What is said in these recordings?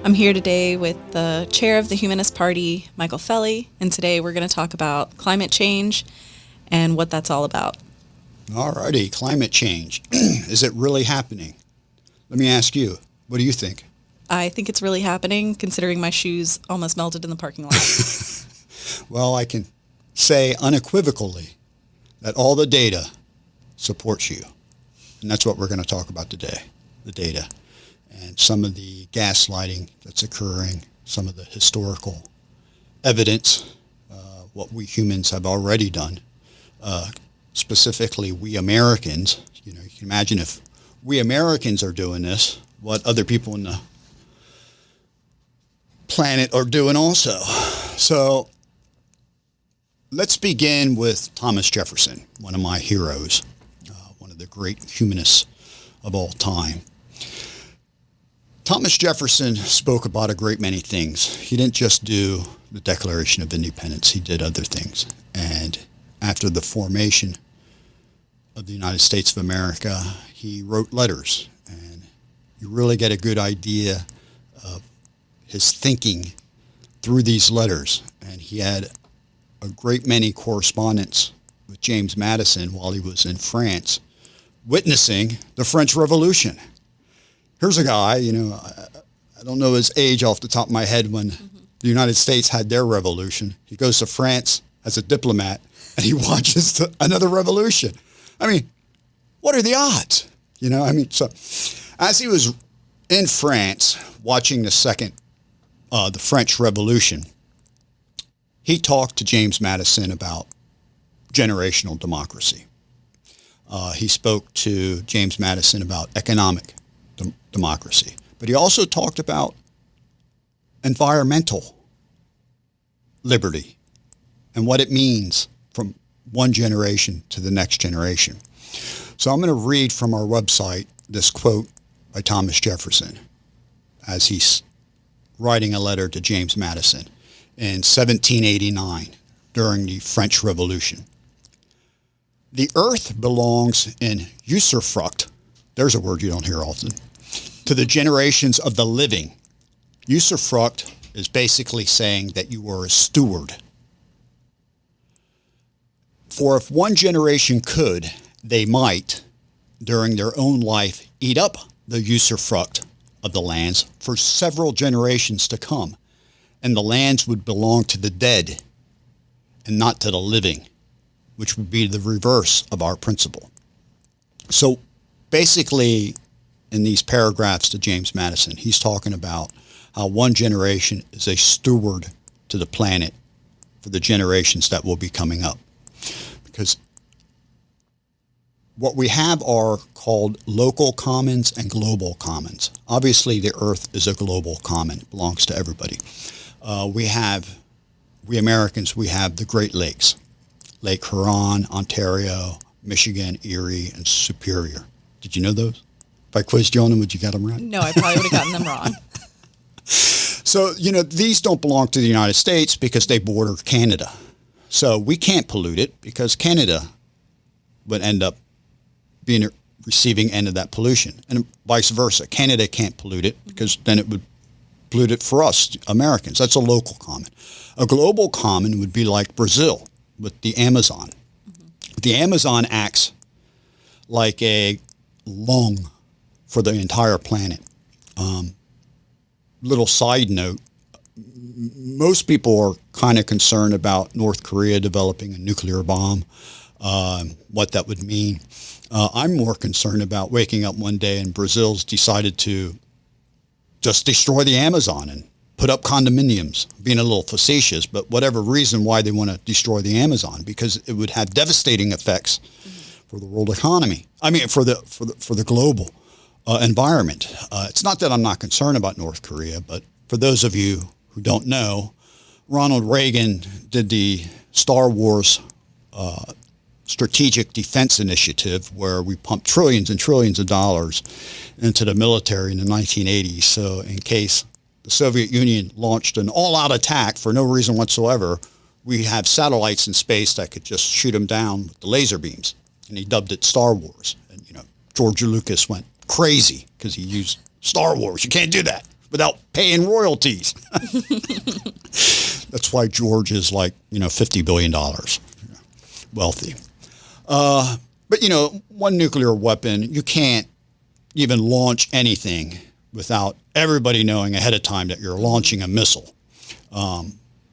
I'm here today with the chair of the Humanist Party, Michael Felly, and today we're going to talk about climate change and what that's all about. All righty, climate change. Is it really happening? Let me ask you, what do you think? I think it's really happening, considering my shoes almost melted in the parking lot. Well, I can say unequivocally that all the data supports you. And that's what we're going to talk about today, the data. And some of the gaslighting that's occurring, some of the historical evidence, what we humans have already done, specifically we Americans. You know, you can imagine if we Americans are doing this, what other people in the planet are doing also. So let's begin with Thomas Jefferson, one of my heroes, one of the great humanists of all time. Thomas Jefferson spoke about a great many things. He didn't just do the Declaration of Independence, he did other things. And after the formation of the United States of America, he wrote letters. And you really get a good idea of his thinking through these letters. And he had a great many correspondence with James Madison while he was in France, witnessing the French Revolution. Here's a guy, you know, I don't know his age off the top of my head when the United States had their revolution. He goes to France as a diplomat and he watches another revolution. I mean, what are the odds? You know, I mean, so as he was in France watching the French Revolution, he talked to James Madison about generational democracy. He spoke to James Madison about economic democracy. But he also talked about environmental liberty and what it means from one generation to the next generation. So I'm going to read from our website this quote by Thomas Jefferson as he's writing a letter to James Madison in 1789 during the French Revolution. The earth belongs in usufruct. There's a word you don't hear often. To the generations of the living. Usufruct is basically saying that you are a steward. For if one generation could, they might, during their own life, eat up the usufruct of the lands for several generations to come, and the lands would belong to the dead and not to the living, which would be the reverse of our principle. So basically, in these paragraphs to James Madison, he's talking about how one generation is a steward to the planet for the generations that will be coming up. Because what we have are called local commons and global commons. Obviously, the earth is a global common. It belongs to everybody. We Americans, we have the Great Lakes, Lake Huron, Ontario, Michigan, Erie, and Superior. Did you know those? If I quizzed you on them, would you get them right? No, I probably would have gotten them wrong. So, you know, these don't belong to the United States because they border Canada. So we can't pollute it because Canada would end up being a receiving end of that pollution. And vice versa. Canada can't pollute it because then it would pollute it for us, Americans. That's a local common. A global common would be like Brazil with the Amazon. The Amazon acts like a lung for the entire planet. Little side note, most people are kind of concerned about North Korea developing a nuclear bomb, what that would mean. I'm more concerned about waking up one day and Brazil's decided to just destroy the Amazon and put up condominiums, being a little facetious, but whatever reason why they want to destroy the Amazon, because it would have devastating effects for the world economy. I mean, for the global environment. It's not that I'm not concerned about North Korea, but for those of you who don't know, Ronald Reagan did the Star Wars Strategic Defense Initiative, where we pumped trillions and trillions of dollars into the military in the 1980s. So in case the Soviet Union launched an all-out attack for no reason whatsoever, we have satellites in space that could just shoot them down with the laser beams. And he dubbed it Star Wars. And, you know, George Lucas went crazy because he used Star Wars. You can't do that. without paying royalties. That's why George is like, $50 billion wealthy. But, one nuclear weapon, you can't even launch anything without everybody knowing ahead of time that you're launching a missile.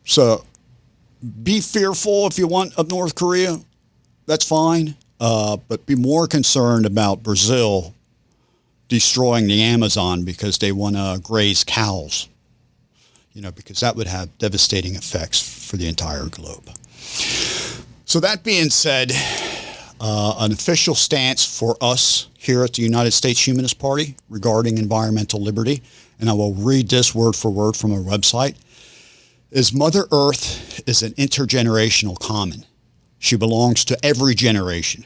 So be fearful if you want of North Korea. That's fine. But be more concerned about Brazil destroying the Amazon because they want to graze cows, because that would have devastating effects for the entire globe. So that being said, an official stance for us here at the United States Humanist Party regarding environmental liberty, and I will read this word for word from our website, is Mother Earth is an intergenerational common. She belongs to every generation.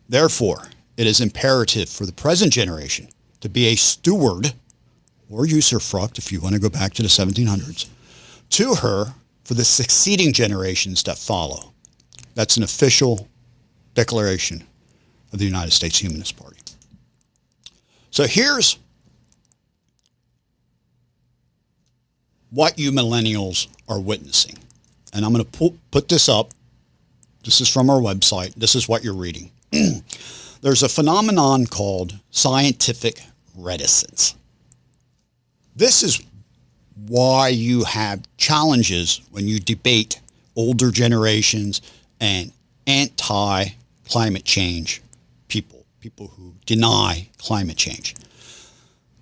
Therefore, it is imperative for the present generation to be a steward, or usufruct if you want to go back to the 1700s, to her for the succeeding generations that follow. That's an official declaration of the United States Humanist Party. So here's what you millennials are witnessing. And I'm going to put this up. This is from our website. This is what you're reading. There's a phenomenon called scientific reticence. This is why you have challenges when you debate older generations and anti-climate change people who deny climate change.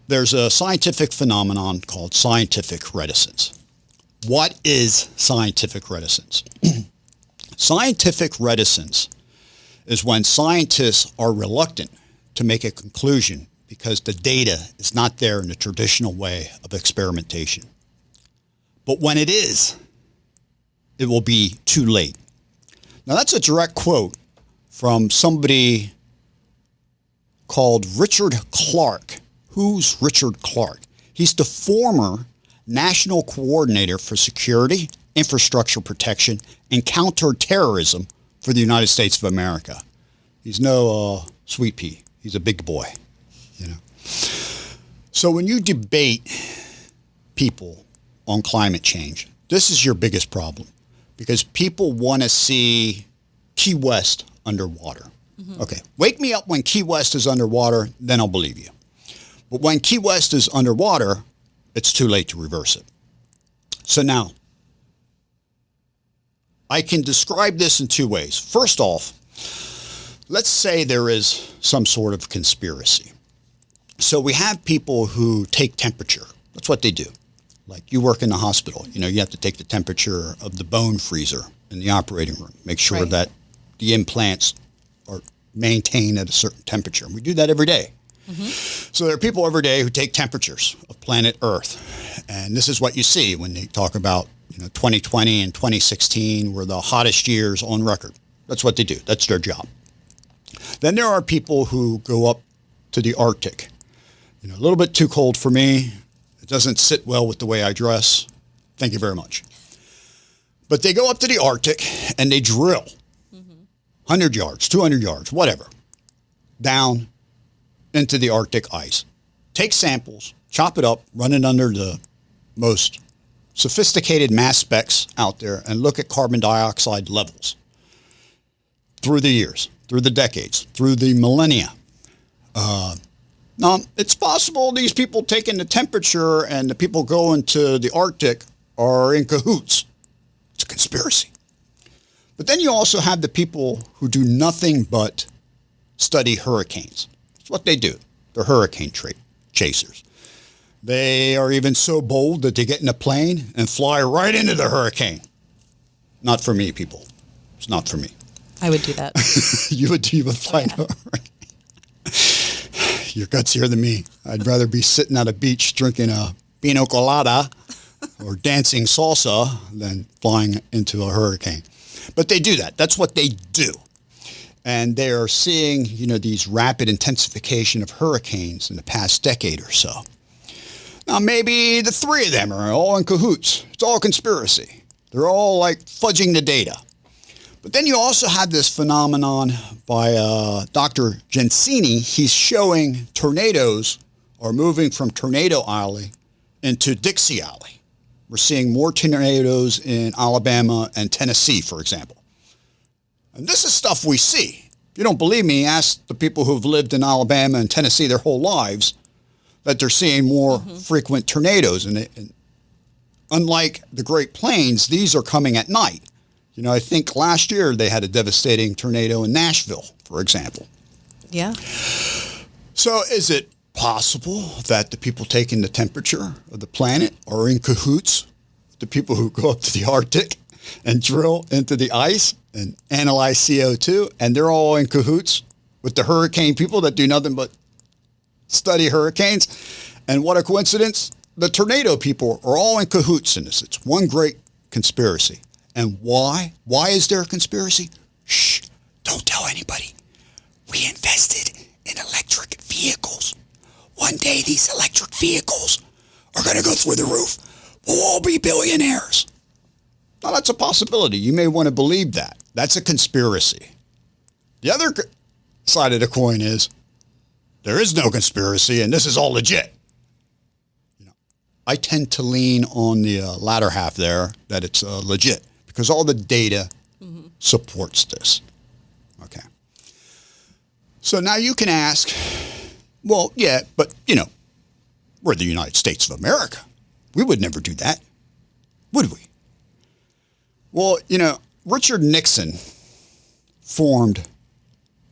There's a scientific phenomenon called scientific reticence. What is scientific reticence? Scientific reticence is when scientists are reluctant to make a conclusion because the data is not there in the traditional way of experimentation. But when it is, it will be too late. Now that's a direct quote from somebody called Richard Clark. Who's Richard Clark? He's the former National Coordinator for Security, Infrastructure Protection, and Counterterrorism for the United States of America. He's no sweet pea. He's a big boy, So when you debate people on climate change, this is your biggest problem because people want to see Key West underwater. Mm-hmm. Okay, wake me up when Key West is underwater, then I'll believe you. But when Key West is underwater, it's too late to reverse it. So now, I can describe this in two ways. First off, let's say there is some sort of conspiracy. So we have people who take temperature. That's what they do. Like you work in the hospital, you have to take the temperature of the bone freezer in the operating room. Make sure Right. that the implants are maintained at a certain temperature. We do that every day. Mm-hmm. So there are people every day who take temperatures of planet Earth. And this is what you see when they talk about 2020 and 2016 were the hottest years on record. That's what they do. That's their job. Then there are people who go up to the Arctic. A little bit too cold for me. It doesn't sit well with the way I dress. Thank you very much. But they go up to the Arctic and they drill 100 yards, 200 yards, whatever, down into the Arctic ice. Take samples, chop it up, run it under the most sophisticated mass specs out there, and look at carbon dioxide levels through the years, through the decades, through the millennia. Now, it's possible these people taking the temperature and the people going to the Arctic are in cahoots. It's a conspiracy. But then you also have the people who do nothing but study hurricanes. That's what they do. They're hurricane chasers. They are even so bold that they get in a plane and fly right into the hurricane. Not for me, people. It's not for me. I would do that. You would fly into a hurricane. You're gutsier than me. I'd rather be sitting at a beach drinking a pina colada or dancing salsa than flying into a hurricane. But they do that. That's what they do. And they are seeing, these rapid intensification of hurricanes in the past decade or so. Now, maybe the three of them are all in cahoots. It's all a conspiracy. They're all like fudging the data. But then you also have this phenomenon by Dr. Gensini. He's showing tornadoes are moving from Tornado Alley into Dixie Alley. We're seeing more tornadoes in Alabama and Tennessee, for example. And this is stuff we see. If you don't believe me, ask the people who've lived in Alabama and Tennessee their whole lives that they're seeing more frequent tornadoes. And unlike the Great Plains, these are coming at night. You know, I think last year they had a devastating tornado in Nashville, for example. Yeah. So is it possible that the people taking the temperature of the planet are in cahoots with the people who go up to the Arctic and drill into the ice and analyze CO2, and they're all in cahoots with the hurricane people that do nothing but study hurricanes? And what a coincidence, the tornado people are all in cahoots in this. It's one great conspiracy. And why? Why is there a conspiracy? Shh, don't tell anybody. We invested in electric vehicles. One day these electric vehicles are going to go through the roof. We'll all be billionaires. Now, that's a possibility. You may want to believe that. That's a conspiracy. The other side of the coin is there is no conspiracy, and this is all legit. You know, I tend to lean on the latter half there, that it's legit, because all the data supports this. Okay. So now you can ask, well, yeah, but, you know, we're the United States of America. We would never do that, would we? Well, you know, Richard Nixon formed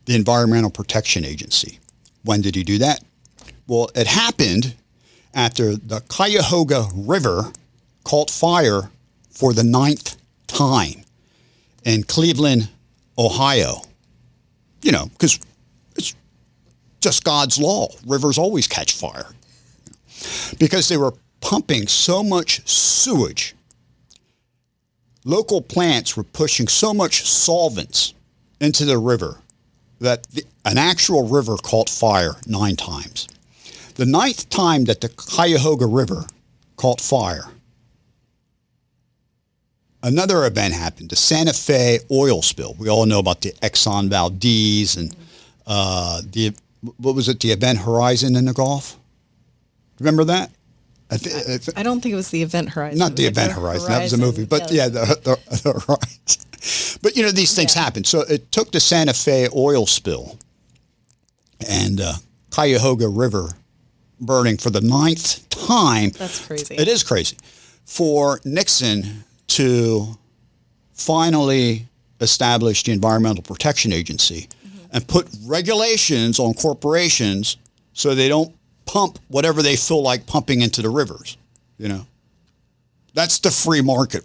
the Environmental Protection Agency. When did he do that? Well, it happened after the Cuyahoga River caught fire for the 9th time in Cleveland, Ohio. You know, because it's just God's law. Rivers always catch fire. Because they were pumping so much sewage. Local plants were pushing so much solvents into the river that an actual river caught fire 9 times. The 9th time that the Cuyahoga River caught fire, another event happened, the Santa Fe oil spill. We all know about the Exxon Valdez and the Event Horizon in the Gulf? Remember that? I don't think it was the Event Horizon. Not the Event Horizon. That was a movie. But yeah, the Horizon. But, you know, these things happen. So it took the Santa Fe oil spill and Cuyahoga River burning for the 9th time. That's crazy. It is crazy. For Nixon to finally establish the Environmental Protection Agency and put regulations on corporations so they don't pump whatever they feel like pumping into the rivers, you know. That's the free market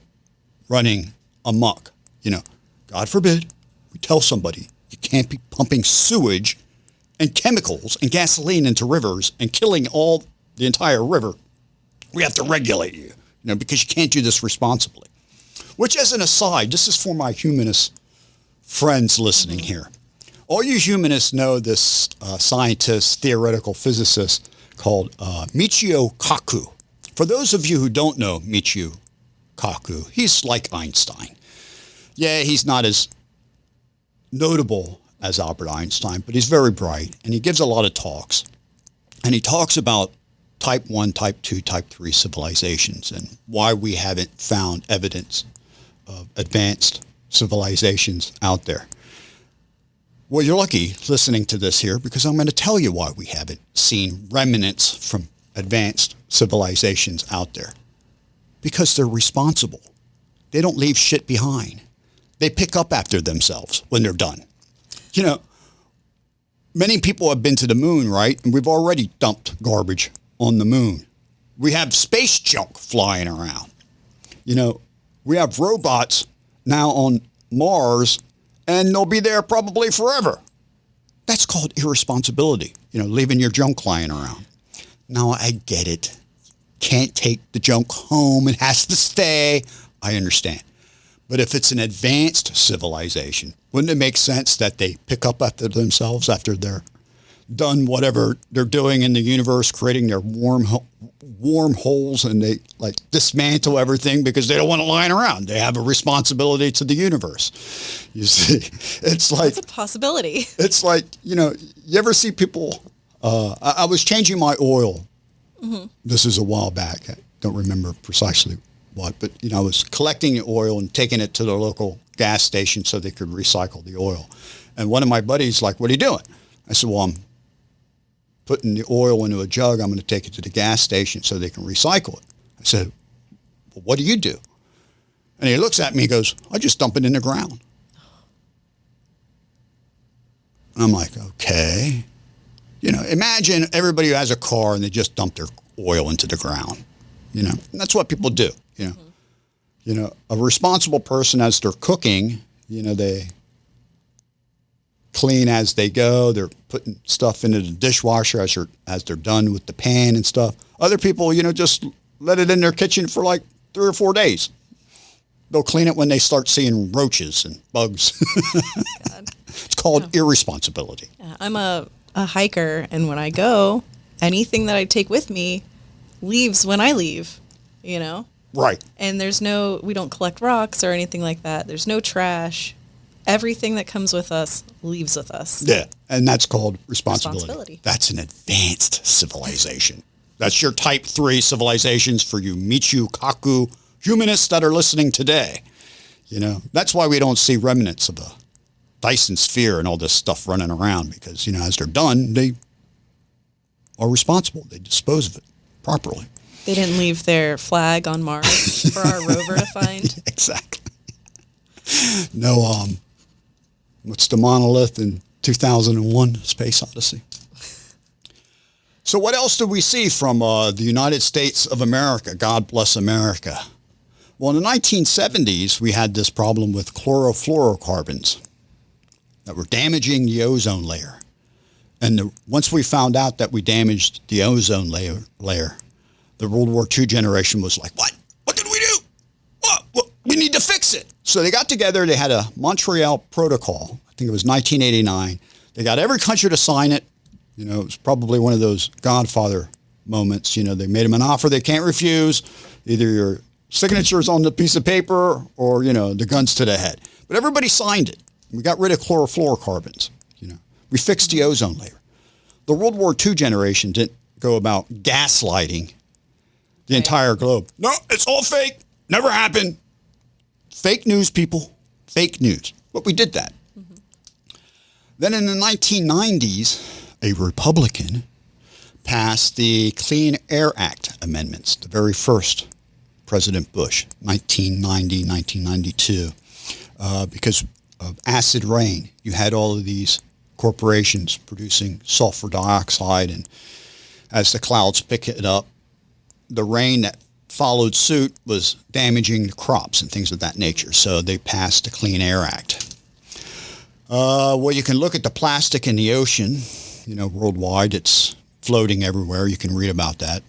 running amok, you know. God forbid we tell somebody you can't be pumping sewage and chemicals and gasoline into rivers and killing the entire river. We have to regulate you, you know, because you can't do this responsibly. Which, as an aside, this is for my humanist friends listening here. All you humanists know this scientist, theoretical physicist called Michio Kaku. For those of you who don't know Michio Kaku, he's like Einstein. Yeah, he's not as notable as Albert Einstein, but he's very bright, and he gives a lot of talks. And he talks about type 1, type 2, type 3 civilizations and why we haven't found evidence of advanced civilizations out there. Well, you're lucky listening to this here because I'm going to tell you why we haven't seen remnants from advanced civilizations out there. Because they're responsible. They don't leave shit behind. They pick up after themselves when they're done. You know, many people have been to the moon, right? And we've already dumped garbage on the moon. We have space junk flying around. You know, we have robots now on Mars, and they'll be there probably forever. That's called irresponsibility, you know, leaving your junk lying around. Now, I get it. Can't take the junk home. It has to stay. I understand. But if it's an advanced civilization, wouldn't it make sense that they pick up after themselves after they're done whatever they're doing in the universe, creating their warm holes, and they like dismantle everything because they don't want it lying around. They have a responsibility to the universe. You see, it's like... That's a possibility. It's like, you know, you ever see people... I was changing my oil This is a while back. I don't remember precisely what, but I was collecting the oil and taking it to the local gas station so they could recycle the oil. And one of my buddies like, "What are you doing?" I said, "Well, I'm putting the oil into a jug. I'm going to take it to the gas station so they can recycle it." I said, "Well, what do you do?" And he looks at me and goes, "I just dump it in the ground." And I'm like, okay. Imagine everybody who has a car and they just dump their oil into the ground. And that's what people do. A responsible person, as they're cooking, they clean as they go. They're putting stuff into the dishwasher as they're done with the pan and stuff. Other people, just let it in their kitchen for like 3 or 4 days. They'll clean it when they start seeing roaches and bugs. God. It's called irresponsibility. Yeah, I'm a hiker, and when I go, anything that I take with me leaves when I leave, Right. And we don't collect rocks or anything like that. There's no trash. Everything that comes with us leaves with us. Yeah, and that's called responsibility. That's an advanced civilization. That's your type 3 civilizations for you Michio Kaku humanists that are listening today. That's why we don't see remnants of a Dyson sphere and all this stuff running around, because, as they're done, they are responsible. They dispose of it properly. They didn't leave their flag on Mars for our rover to find. Yeah, exactly. No, what's the monolith in 2001, Space Odyssey? So what else do we see from the United States of America? God bless America. Well, in the 1970s, we had this problem with chlorofluorocarbons that were damaging the ozone layer. And once we found out that we damaged the ozone layer, the World War II generation was like, what? What did we do? What? We need to fix it. So they got together. They had a Montreal Protocol. I think it was 1989. They got every country to sign it. It was probably one of those Godfather moments. They made them an offer they can't refuse. Either your signatures on the piece of paper or, the guns to the head. But everybody signed it. We got rid of chlorofluorocarbons. We fixed the ozone layer. The World War II generation didn't go about gaslighting the entire globe. No, it's all fake. Never happened. Fake news, people. Fake news. But we did that. Mm-hmm. Then in the 1990s, a Republican passed the Clean Air Act amendments, the very first President Bush, 1990, 1992, because of acid rain. You had all of these corporations producing sulfur dioxide, and as the clouds pick it up, the rain that followed suit was damaging the crops and things of that nature. So they passed the Clean Air Act. Well, you can look at the plastic in the ocean, worldwide. It's floating everywhere. You can read about that.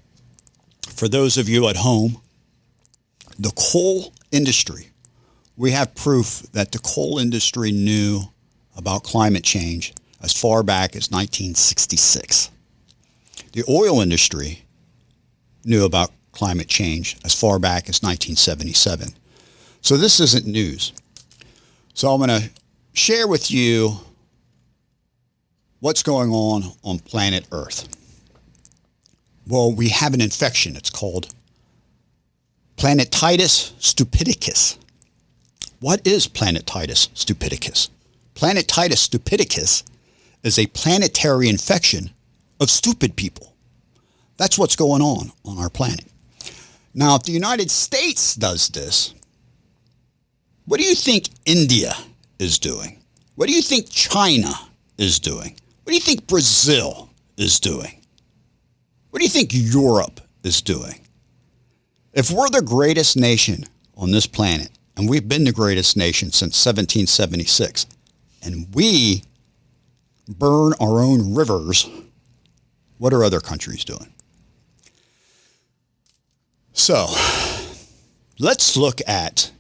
For those of you at home, the coal industry, we have proof that the coal industry knew about climate change as far back as 1966. The oil industry knew about climate change as far back as 1977. So this isn't news. So I'm going to share with you what's going on planet Earth. Well, we have an infection. It's called planetitis stupidicus. What is planetitis stupidicus? Planetitis stupidicus is a planetary infection of stupid people. That's what's going on our planet. Now, if the United States does this, what do you think India is doing? What do you think China is doing? What do you think Brazil is doing? What do you think Europe is doing? If we're the greatest nation on this planet, and we've been the greatest nation since 1776, and we burn our own rivers, what are other countries doing? So, let's look at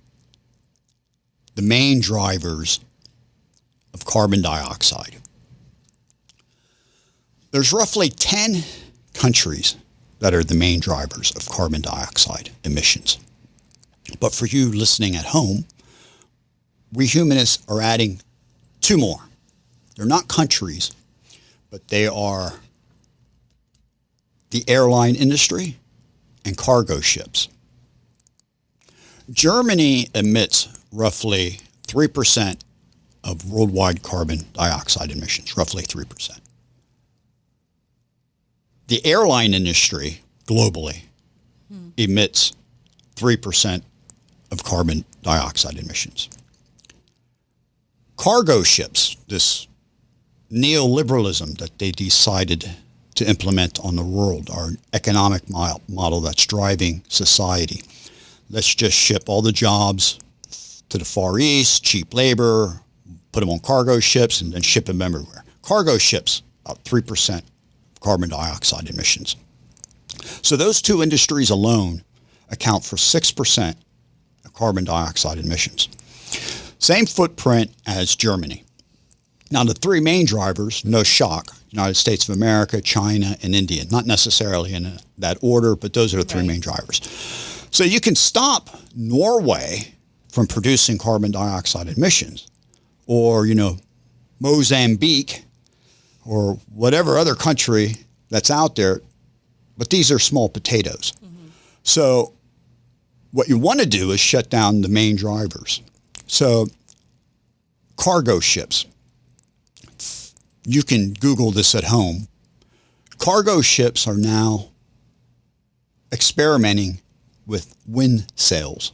the main drivers of carbon dioxide. There's roughly 10 countries that are the main drivers of carbon dioxide emissions. But for you listening at home, we humanists are adding 2 more. They're not countries, but they are the airline industry, and cargo ships. Germany emits roughly 3% of worldwide carbon dioxide emissions, roughly 3%. The airline industry globally emits 3% of carbon dioxide emissions. Cargo ships, this neoliberalism that they decided to implement on the world, our economic model that's driving society. Let's just ship all the jobs to the Far East, cheap labor, put them on cargo ships, and then ship them everywhere. Cargo ships, about 3% carbon dioxide emissions. So those two industries alone account for 6% of carbon dioxide emissions. Same footprint as Germany. Now the three main drivers, no shock, United States of America, China, and India. Not necessarily in that order, but those are the three main drivers. So you can stop Norway from producing carbon dioxide emissions, or, Mozambique, or whatever other country that's out there, but these are small potatoes. So what you want to do is shut down the main drivers. So cargo ships. You can Google this at home. Cargo ships are now experimenting with wind sails.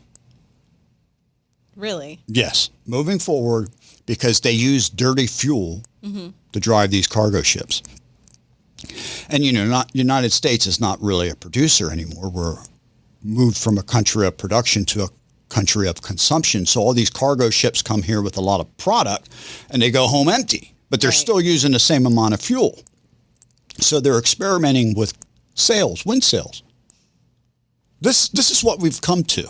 Really? Yes. Moving forward, because they use dirty fuel to drive these cargo ships. And, United States is not really a producer anymore. We're moved from a country of production to a country of consumption. So all these cargo ships come here with a lot of product and they go home empty, but they're still using the same amount of fuel. So they're experimenting with sails, wind sails. This is what we've come to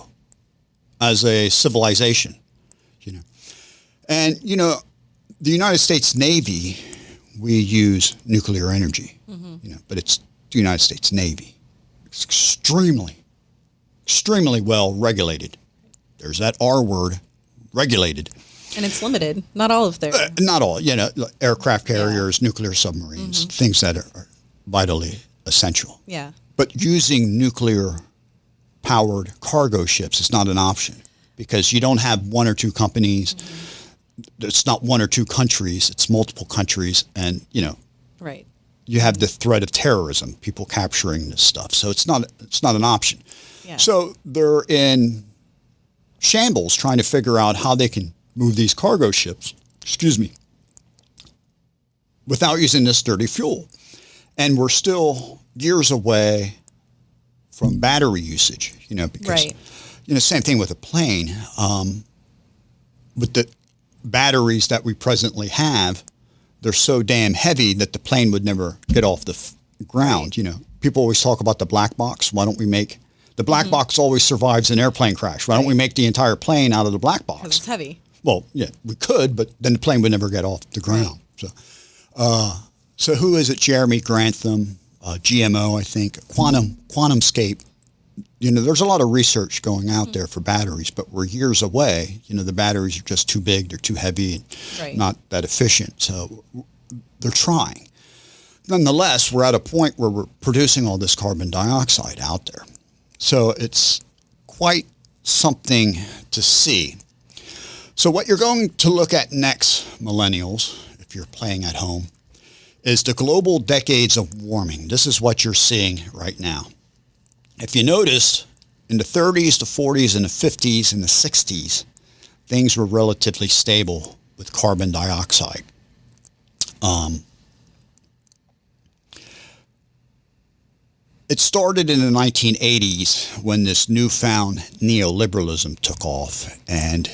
as a civilization, And, the United States Navy, we use nuclear energy, but it's the United States Navy. It's extremely well regulated. There's that R word, regulated. And it's limited. Not all of their... Not all, aircraft carriers, nuclear submarines, things that are vitally essential. Yeah. But using nuclear-powered cargo ships is not an option because you don't have one or two companies. It's not one or two countries. It's multiple countries. And, Right. you have the threat of terrorism, people capturing this stuff. So it's not an option. Yeah. So they're in shambles trying to figure out how they can move these cargo ships, without using this dirty fuel. And we're still years away from battery usage, because, same thing with a plane. With the batteries that we presently have, they're so damn heavy that the plane would never get off the ground. Right. People always talk about the black box. Why don't we make the black box always survives an airplane crash? Why don't we make the entire plane out of the black box? Because it's heavy. Well, yeah, we could, but then the plane would never get off the ground. So who is it? Jeremy Grantham, GMO, I think, QuantumScape. There's a lot of research going out there for batteries, but we're years away. The batteries are just too big, they're too heavy, and not that efficient. So they're trying. Nonetheless, we're at a point where we're producing all this carbon dioxide out there. So it's quite something to see. So what you're going to look at next, millennials, if you're playing at home, is the global decades of warming. This is what you're seeing right now. If you notice, in the 30s, the 40s, and the 50s, and the 60s, things were relatively stable with carbon dioxide. It started in the 1980s when this newfound neoliberalism took off and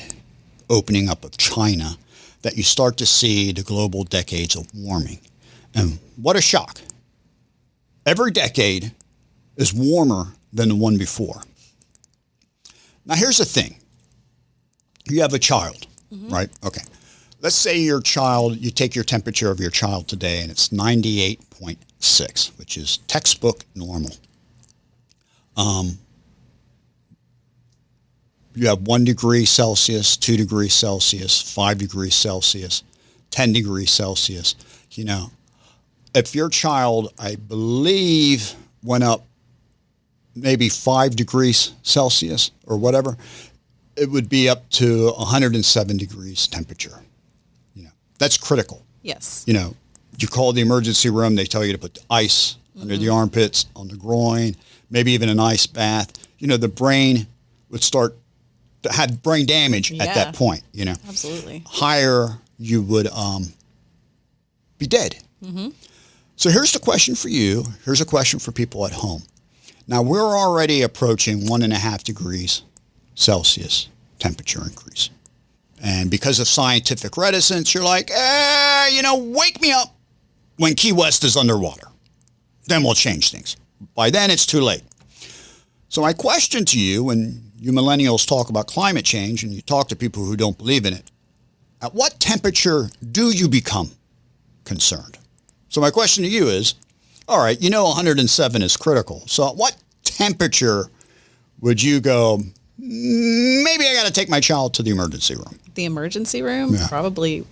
opening up of China, that you start to see the global decades of warming. And what a shock. Every decade is warmer than the one before. Now here's the thing. You have a child, right? Okay. Let's say you take your temperature of your child today and it's 98.6, which is textbook normal. You have 1 degree Celsius, 2 degrees Celsius, 5 degrees Celsius, 10 degrees Celsius. If your child, I believe, went up maybe 5 degrees Celsius or whatever, it would be up to 107 degrees temperature. That's critical. Yes. You call the emergency room, they tell you to put ice under the armpits, on the groin, maybe even an ice bath. The brain would start to have brain damage at that point, Absolutely. Higher, you would be dead. Mm-hmm. So here's the question for you. Here's a question for people at home. Now, we're already approaching 1.5 degrees Celsius temperature increase. And because of scientific reticence, you're like, wake me up when Key West is underwater. Then we'll change things. By then, it's too late. So my question to you, when you millennials talk about climate change and you talk to people who don't believe in it, at what temperature do you become concerned? So my question to you is, all right, 107 is critical. So at what temperature would you go, maybe I got to take my child to the emergency room? The emergency room? Yeah. Probably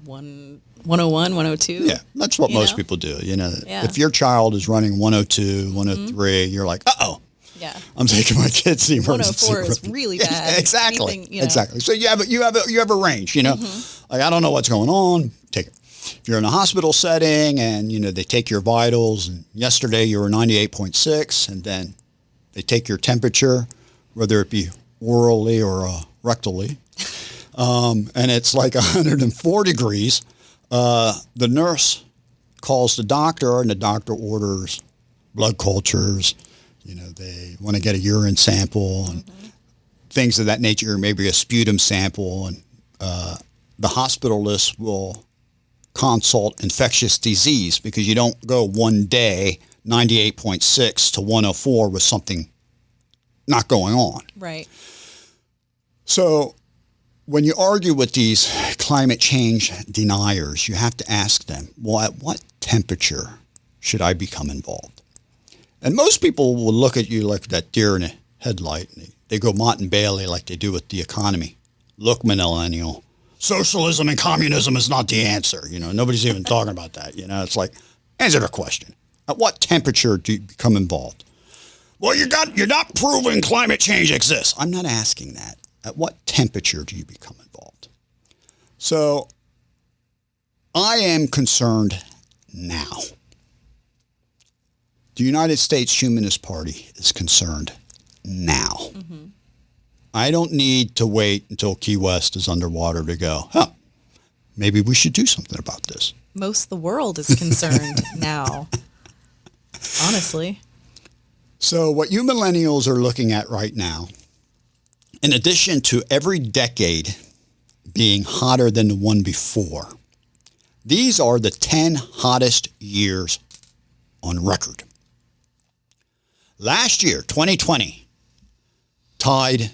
101, 102. Yeah, that's what most people do. If your child is running 102, 103, you're like, uh-oh. Yeah. I'm taking my kids to the emergency 104 room. is really bad. Yeah, exactly. Exactly. So you have a range, Like, I don't know what's going on. Take it. If you're in a hospital setting and, they take your vitals, and yesterday you were 98.6, and then they take your temperature, whether it be orally or rectally, and it's like 104 degrees, the nurse calls the doctor, and the doctor orders blood cultures. They want to get a urine sample and things of that nature, maybe a sputum sample, and the hospitalist will consult infectious disease, because you don't go one day 98.6 to 104 with something not going on. Right. So when you argue with these climate change deniers, you have to ask them, well, at what temperature should I become involved? And most people will look at you like that deer in a headlight, and they go Mott and Bailey like they do with the economy. Look, millennial, socialism and communism is not the answer. Nobody's even talking about that. It's like, answer the question. At what temperature do you become involved? Well, you're not proving climate change exists. I'm not asking that. At what temperature do you become involved? So I am concerned now. The United States Humanist Party is concerned now. Mm-hmm. I don't need to wait until Key West is underwater to go, maybe we should do something about this. Most of the world is concerned now, honestly. So what you millennials are looking at right now, in addition to every decade being hotter than the one before, these are the 10 hottest years on record. Last year, 2020, tied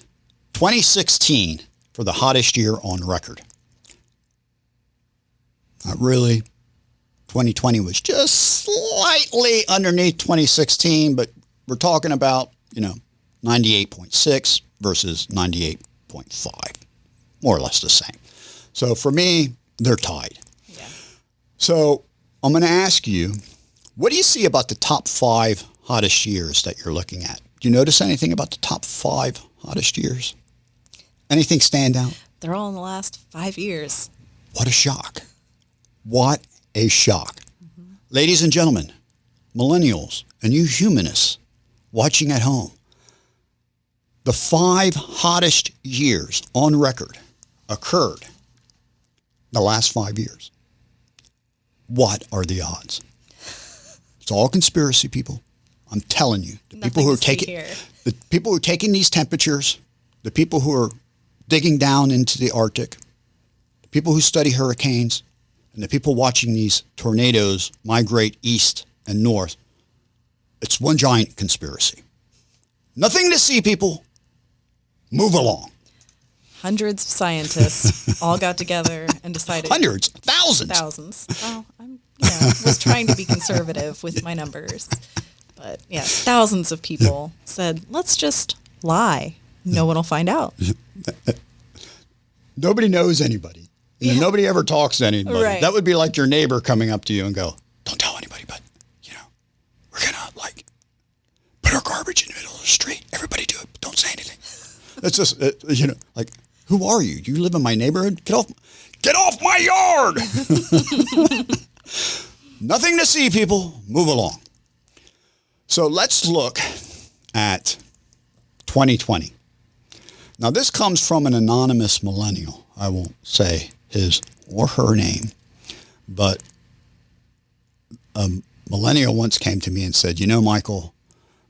2016 for the hottest year on record. Not really. 2020 was just slightly underneath 2016, but we're talking about, 98.6 versus 98.5, more or less the same. So for me, they're tied. Yeah. So I'm going to ask you, what do you see about the top 5 hottest years that you're looking at? Do you notice anything about the top 5 hottest years? Anything stand out? They're all in the last 5 years. What a shock. What a shock. Mm-hmm. Ladies and gentlemen, millennials and you humanists watching at home, the 5 hottest years on record occurred the last 5 years. What are the odds? It's all conspiracy, people. I'm telling you, the people who are taking these temperatures, the people who are digging down into the Arctic, the people who study hurricanes, and the people watching these tornadoes migrate east and north, it's one giant conspiracy. Nothing to see, people. Move along. Hundreds of scientists all got together and decided. Hundreds, thousands. Thousands. Well, was trying to be conservative with my numbers. But yes, thousands of people said, let's just lie. No one will find out. Nobody knows anybody. Yeah. Nobody ever talks to anybody. Right. That would be like your neighbor coming up to you and go, don't tell anybody, but, we're going to garbage in the middle of the street. Everybody do it, but don't say anything. It's just, like, who are you? You live in my neighborhood? Get off my yard! Nothing to see, people. Move along. So let's look at 2020. Now, this comes from an anonymous millennial. I won't say his or her name, but a millennial once came to me and said, Michael,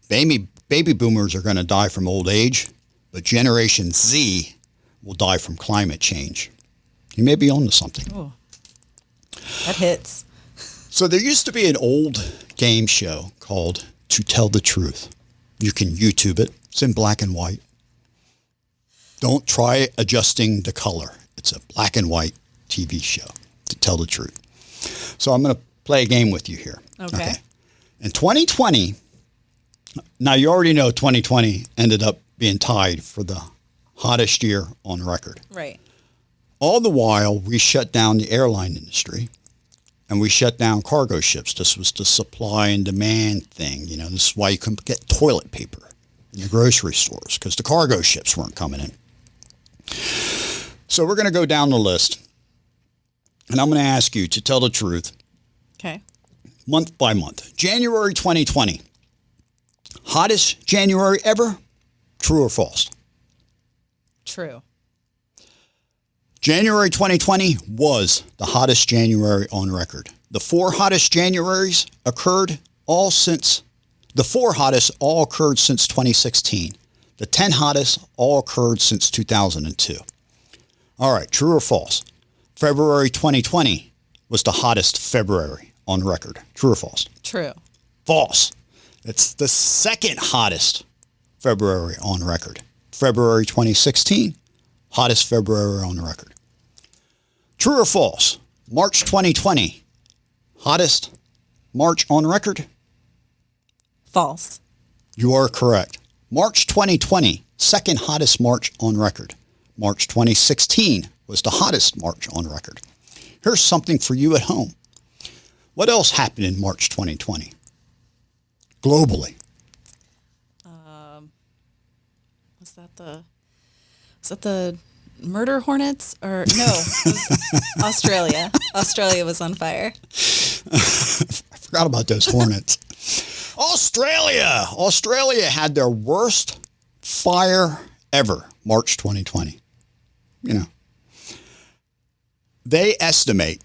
baby boomers are going to die from old age, but Generation Z will die from climate change. You may be on to something. Oh, that hits. So there used to be an old game show called To Tell the Truth. You can YouTube it. It's in black and white. Don't try adjusting the color. It's a black and white TV show, To Tell the Truth. So I'm going to play a game with you here. Okay. In 2020, now you already know 2020 ended up being tied for the hottest year on record. Right. All the while, we shut down the airline industry and we shut down cargo ships. This was the supply and demand thing. This is why you couldn't get toilet paper in the grocery stores, because the cargo ships weren't coming in. So we're going to go down the list, and I'm going to ask you to tell the truth. Okay. Month by month. January 2020. Hottest January ever? True or false? True. January 2020 was the hottest January on record. The four hottest Januaries occurred since 2016. The 10 hottest all occurred since 2002. All right, true or false? February 2020 was the hottest February on record. True or false? True. False. It's the second hottest February on record. February 2016, hottest February on record. True or false? March 2020, hottest March on record? False. You are correct. March 2020, second hottest March on record. March 2016 was the hottest March on record. Here's something for you at home. What else happened in March 2020? Globally. Was that the murder hornets? Or no, it was Australia. Australia was on fire. I forgot about those hornets. Australia had their worst fire ever, March 2020. They estimate,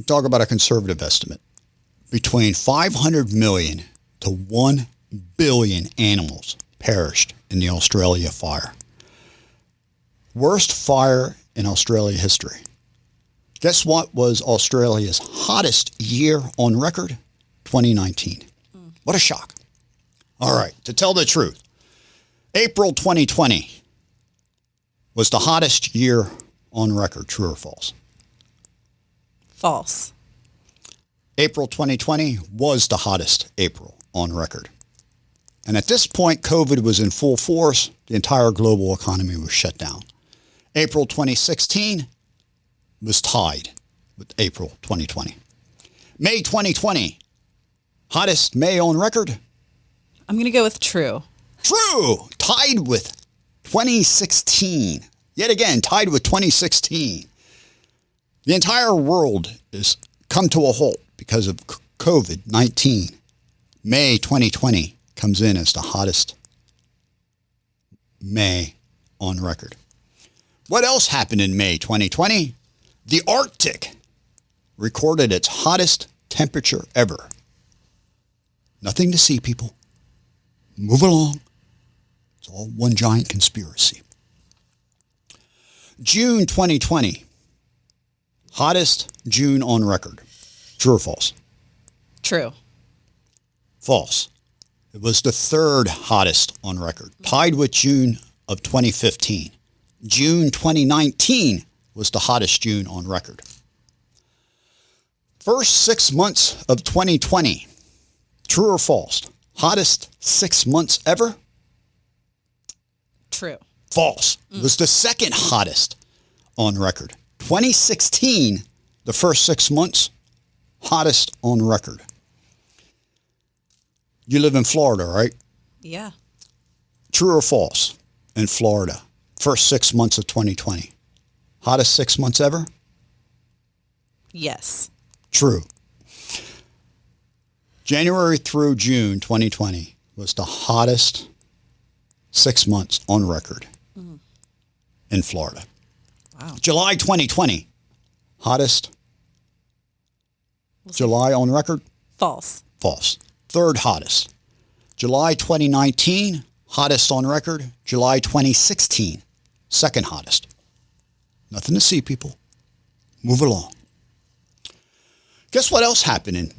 talk about a conservative estimate, between 500 million to 1 billion animals perished in the Australia fire. Worst fire in Australia history. Guess what was Australia's hottest year on record? 2019. What a shock. All right, to tell the truth, April 2020 was the hottest year on record. True or false? False. April 2020 was the hottest April on record. And at this point, COVID was in full force. The entire global economy was shut down. April 2016 was tied with April 2020. May 2020, hottest May on record? I'm going to go with true. True. Tied with 2016. Yet again, tied with 2016. The entire world has come to a halt because of COVID-19. May 2020 comes in as the hottest May on record. What else happened in May 2020? The Arctic recorded its hottest temperature ever. Nothing to see, people. Move along. It's all one giant conspiracy. June 2020. Hottest June on record. True or false? True. False. It was the third hottest on record, tied with June of 2015. June 2019 was the hottest June on record. First 6 months of 2020. True or false? Hottest 6 months ever? True. False. It was the second hottest on record. 2016, the first 6 months, hottest on record. You live in Florida, right? Yeah. True or false? In Florida, first 6 months of 2020. Hottest 6 months ever? Yes. True. January through June 2020 was the hottest 6 months on record in Florida. Wow. July 2020, hottest July on record? False. False. Third hottest. July 2019, hottest on record. July 2016, second hottest. Nothing to see, people. Move along. Guess what else happened in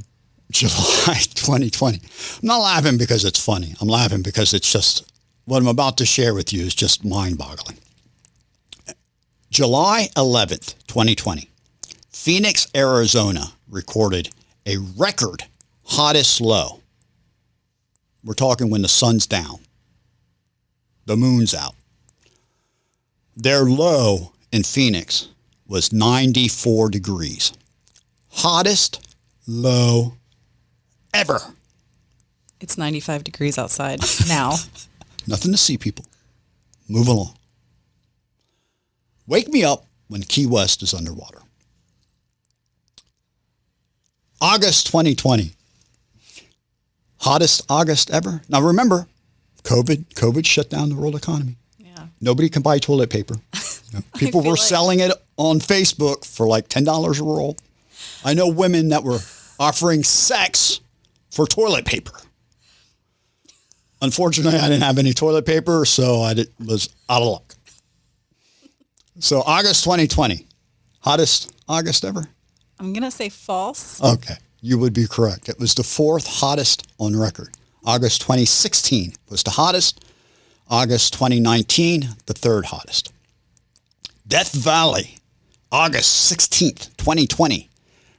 July 2020? I'm not laughing because it's funny. I'm laughing because it's just, what I'm about to share with you is just mind-boggling. July 11th, 2020, Phoenix, Arizona recorded a record hottest low. We're talking when the sun's down, the moon's out. Their low in Phoenix was 94 degrees. Hottest low ever. It's 95 degrees outside now. Nothing to see, people. Move along. Wake me up when Key West is underwater. August 2020. Hottest August ever. Now remember, COVID shut down the world economy. Yeah. Nobody can buy toilet paper. People were selling it on Facebook for like $10 a roll. I know women that were offering sex for toilet paper. Unfortunately, I didn't have any toilet paper, so was out of luck. So August 2020, hottest August ever? I'm going to say false. Okay, you would be correct. It was the fourth hottest on record. August 2016 was the hottest. August 2019, the third hottest. Death Valley, August 16th, 2020,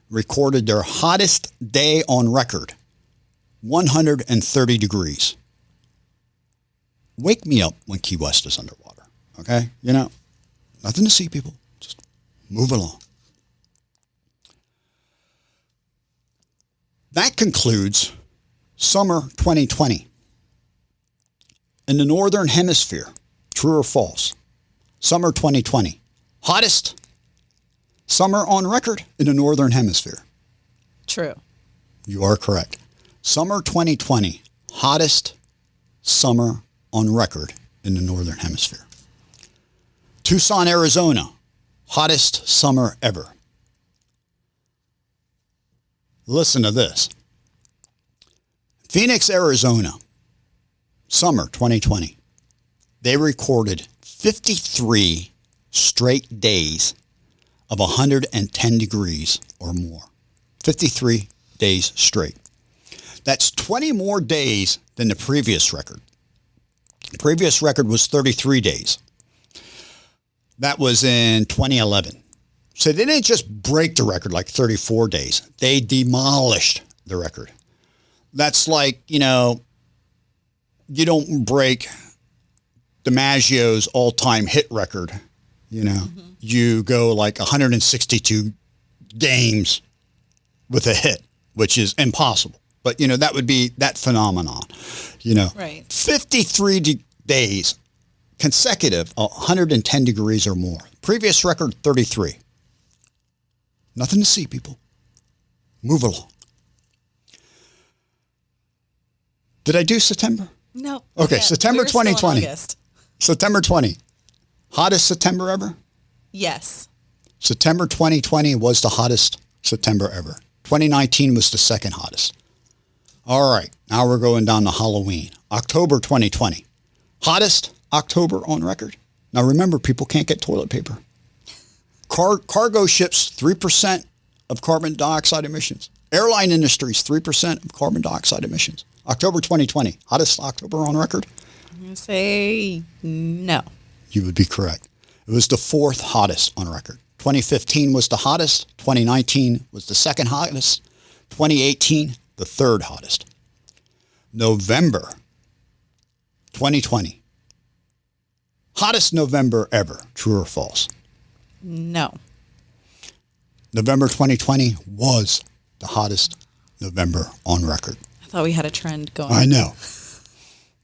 recorded their hottest day on record, 130 degrees. Wake me up when Key West is underwater, okay? You know, nothing to see, people. Just move along. That concludes summer 2020. In the Northern Hemisphere, true or false? Summer 2020. Hottest summer on record in the Northern Hemisphere. True. You are correct. Summer 2020. Hottest summer on record in the Northern Hemisphere. Tucson, Arizona. Hottest summer ever. Listen to this. Phoenix, Arizona. Summer 2020. They recorded 53 straight days of 110 degrees or more. 53 days straight. That's 20 more days than the previous record. The previous record was 33 days. That was in 2011. So they didn't just break the record like 34 days. They demolished the record. That's like, you know, you don't break DiMaggio's all-time hit record. You know, you go like 162 games with a hit, which is impossible. But, you know, that would be that phenomenon, you know. Right. 53 days consecutive, 110 degrees or more. Previous record, 33. Nothing to see, people. Move along. Did I do September? No. Okay, Yeah, September we're still in 2020. August. September 20. Hottest September ever? Yes. September 2020 was the hottest September ever. 2019 was the second hottest. All right, now we're going down to Halloween. October 2020. Hottest October on record. Now remember, people can't get toilet paper. Cargo ships, 3% of carbon dioxide emissions. Airline industries, 3% of carbon dioxide emissions. October 2020. Hottest October on record? I'm going to say no. You would be correct. It was the fourth hottest on record. 2015 was the hottest. 2019 was the second hottest. 2018, the third hottest. November 2020. Hottest November ever. True or false? No. November 2020 was the hottest November on record. I thought we had a trend going. I know.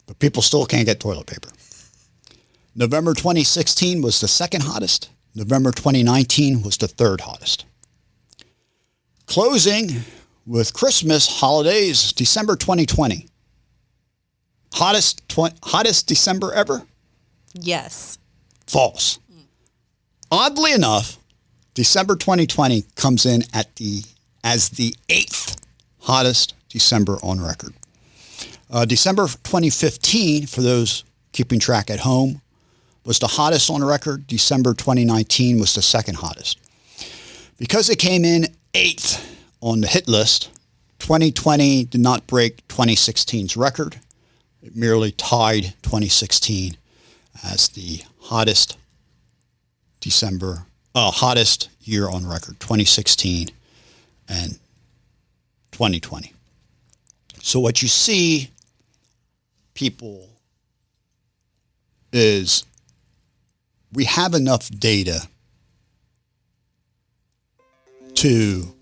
But people still can't get toilet paper. November 2016 was the second hottest. November 2019 was the third hottest. Closing with Christmas holidays, December 2020. Hottest December ever? Yes. False. Oddly enough, December 2020 comes in as the 8th hottest December on record. December 2015, for those keeping track at home, was the hottest on record. December 2019 was the second hottest. Because it came in 8th on the hit list, 2020 did not break 2016's record. It merely tied 2016 as the hottest hottest year on record, 2016 and 2020. So what you see, people, is we have enough data to...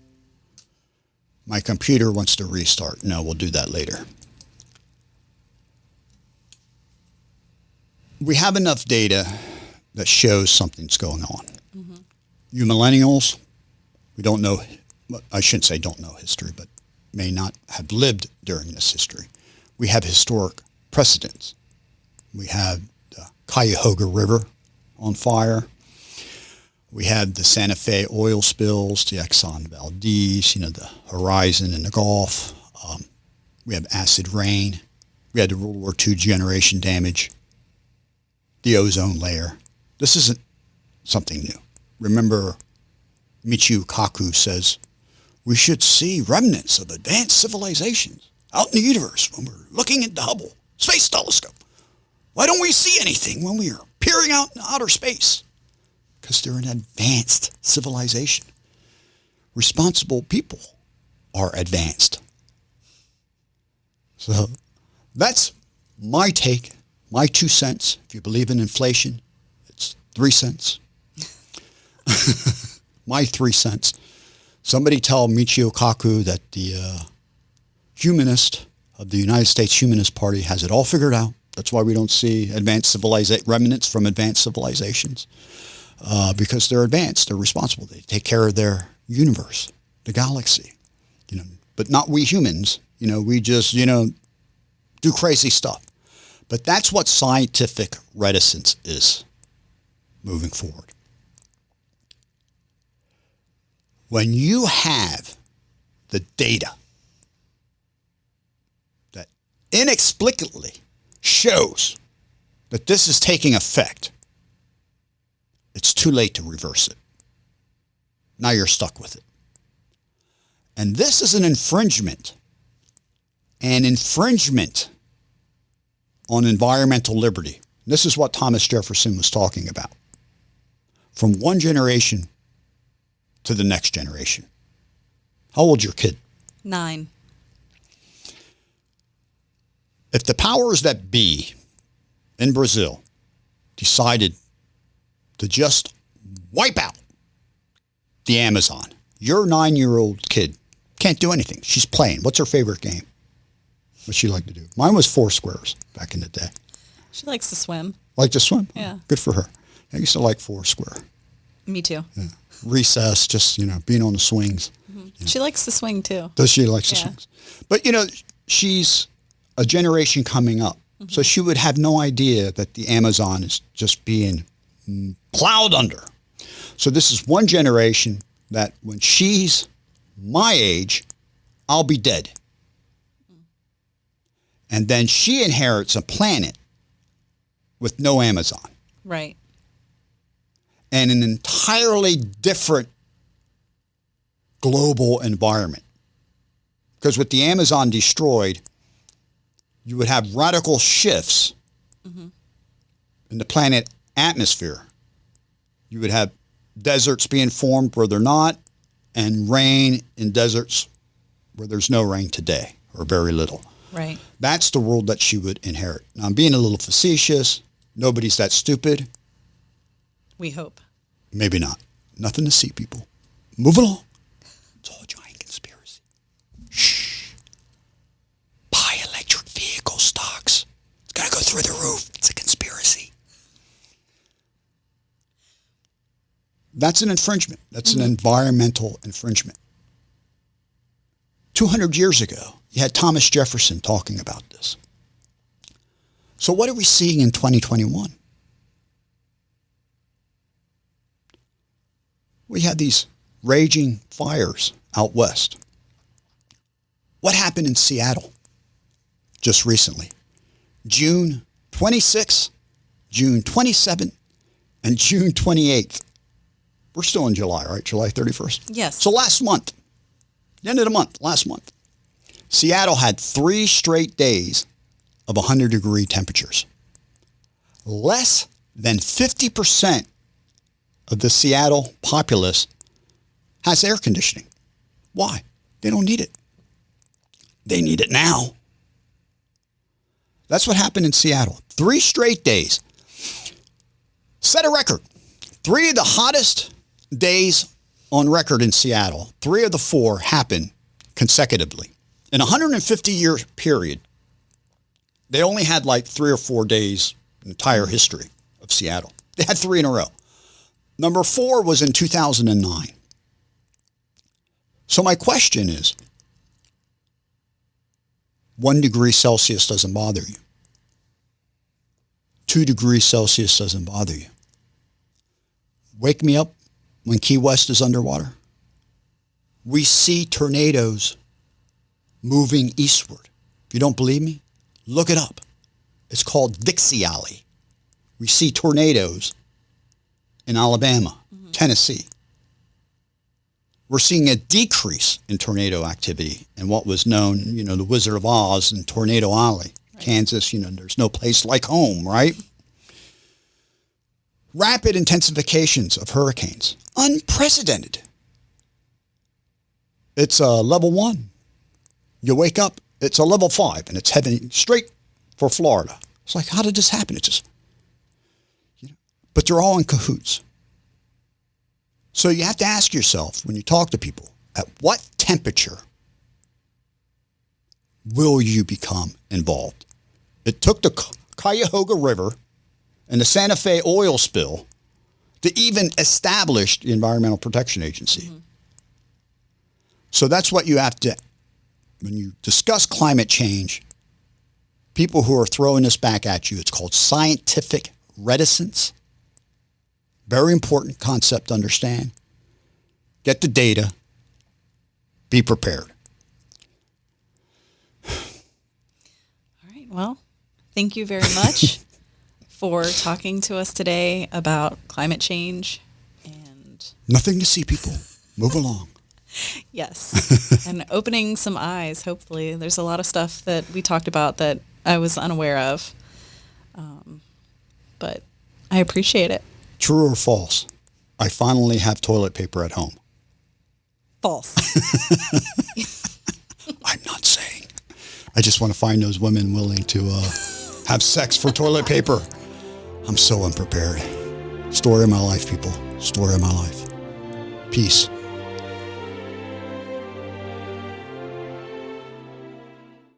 My computer wants to restart. No, we'll do that later. We have enough data that shows something's going on. Mm-hmm. You millennials, we don't know, I shouldn't say don't know history, but may not have lived during this history. We have historic precedents. We have the Cuyahoga River on fire. We had the Santa Fe oil spills, the Exxon Valdez, the Horizon in the Gulf. We have acid rain. We had the World War II generation damage, the ozone layer. This isn't something new. Remember, Michio Kaku says, we should see remnants of advanced civilizations out in the universe when we're looking at the Hubble Space Telescope. Why don't we see anything when we are peering out in outer space? Because they're an advanced civilization. Responsible people are advanced. So that's my take, my 2 cents. If you believe in inflation, it's 3 cents. My 3 cents. Somebody tell Michio Kaku that the Humanist of the United States Humanist Party has it all figured out. That's why we don't see remnants from advanced civilizations. Because they're advanced, they're responsible. They take care of their universe, the galaxy, but not we humans. We just, do crazy stuff. But that's what scientific reticence is moving forward. When you have the data that inexplicably shows that this is taking effect, it's too late to reverse it. Now you're stuck with it. And this is an infringement. An infringement on environmental liberty. This is what Thomas Jefferson was talking about. From one generation to the next generation. How old's your kid? 9. If the powers that be in Brazil decided to just wipe out the Amazon, your 9-year-old kid can't do anything. She's playing. What's her favorite game? What's she like to do? Mine was Foursquares back in the day. She likes to swim. Like to swim? Yeah. Good for her. I used to like Foursquare. Me too. Yeah. Recess, just, being on the swings. Mm-hmm. She likes to swing too. Does she like the swings? But, she's a generation coming up. Mm-hmm. So she would have no idea that the Amazon is just being plowed under. So this is one generation that when she's my age, I'll be dead. And then she inherits a planet with no Amazon. Right. And an entirely different global environment. Because with the Amazon destroyed, you would have radical shifts in the planet atmosphere. You would have deserts being formed where they're not, and rain in deserts where there's no rain today, or very little. Right. That's the world that she would inherit. Now, I'm being a little facetious. Nobody's that stupid. We hope. Maybe not. Nothing to see, people. Move along. It's all a giant conspiracy. Shh. Buy electric vehicle stocks. It's going to go through the roof. It's a conspiracy. That's an infringement. That's an environmental infringement. 200 years ago, you had Thomas Jefferson talking about this. So what are we seeing in 2021? We had these raging fires out west. What happened in Seattle just recently? June 26th, June 27th, and June 28th. We're still in July, right? July 31st? Yes. So last month, the end of the month, last month, Seattle had 3 straight days of 100-degree temperatures. Less than 50% of the Seattle populace has air conditioning. Why? They don't need it. They need it now. That's what happened in Seattle. 3 straight days. Set a record. 3 of the hottest days on record in Seattle, 3 of the 4 happened consecutively. In a 150-year period, they only had like 3 or 4 days in the entire history of Seattle. They had 3 in a row. Number 4 was in 2009. So my question is, 1 degree Celsius doesn't bother you. 2 degrees Celsius doesn't bother you. Wake me up when Key West is underwater. We see tornadoes moving eastward. If you don't believe me, look it up. It's called Dixie Alley. We see tornadoes in Alabama, Tennessee. We're seeing a decrease in tornado activity in what was known, the Wizard of Oz and Tornado Alley. Right. Kansas, there's no place like home, right? Rapid intensifications of hurricanes. Unprecedented. It's a level 1. You wake up, it's a level 5, and it's heading straight for Florida. It's like, how did this happen? It's just, but they're all in cahoots. So you have to ask yourself, when you talk to people, at what temperature will you become involved? It took the Cuyahoga River and the Santa Fe oil spill to even establish the Environmental Protection Agency. Mm-hmm. So that's what you have to, when you discuss climate change, people who are throwing this back at you, it's called scientific reticence. Very important concept to understand. Get the data. Be prepared. All right. Well, thank you very much for talking to us today about climate change and nothing to see, people. Move along. Yes. And opening some eyes, hopefully. There's a lot of stuff that we talked about that I was unaware of. But I appreciate it. True or false? I finally have toilet paper at home. False. I'm not saying. I just want to find those women willing to have sex for toilet paper. I'm so unprepared. Story of my life, people. Story of my life. Peace.